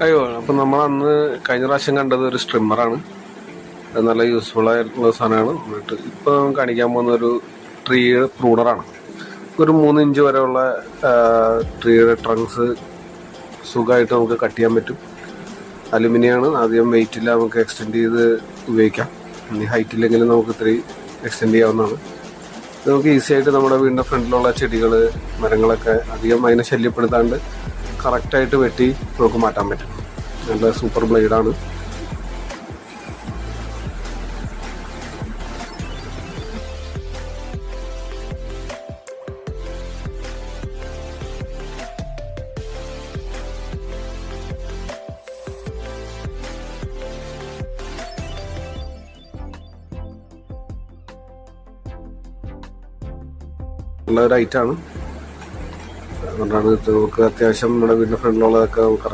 അയ്യോ, അപ്പം നമ്മൾ അന്ന് കഴിഞ്ഞ പ്രാവശ്യം കണ്ടത് ഒരു സ്ട്രിമ്മറാണ്. അത് നല്ല യൂസ്ഫുൾ ആയിട്ടുള്ള സാധനമാണ്. എന്നിട്ട് ഇപ്പം കാണിക്കാൻ പോകുന്ന ഒരു ട്രീ പ്രൂണറാണ്. ഒരു 3 ഇഞ്ച് വരെയുള്ള ട്രീയുടെ ട്രങ്ക്സ് സുഖമായിട്ട് നമുക്ക് കട്ട് ചെയ്യാൻ പറ്റും. അലുമിനിയാണ്, അധികം വെയിറ്റ് ഇല്ല, നമുക്ക് എക്സ്റ്റെൻഡ് ചെയ്ത് ഉപയോഗിക്കാം. ഇനി ഹൈറ്റ് ഇല്ലെങ്കിലും നമുക്ക് ഇത്രയും എക്സ്റ്റെൻഡ് ചെയ്യാവുന്നതാണ്. നമുക്ക് ഈസി ആയിട്ട് നമ്മുടെ വീടിൻ്റെ ഫ്രണ്ടിലുള്ള ചെടികൾ, മരങ്ങളൊക്കെ അധികം അതിനെ ശല്യപ്പെടുത്താണ്ട് കറക്റ്റായിട്ട് വെട്ടി നമുക്ക് മാറ്റാൻ പറ്റും. നല്ല സൂപ്പർ ബ്ലേഡാണ്. നല്ല ഒരു ഐറ്റാണ്. അതുകൊണ്ടാണ് നമുക്ക് അത്യാവശ്യം നമ്മുടെ വീടിൻ്റെ ഫ്രണ്ടിലുള്ളതൊക്കെ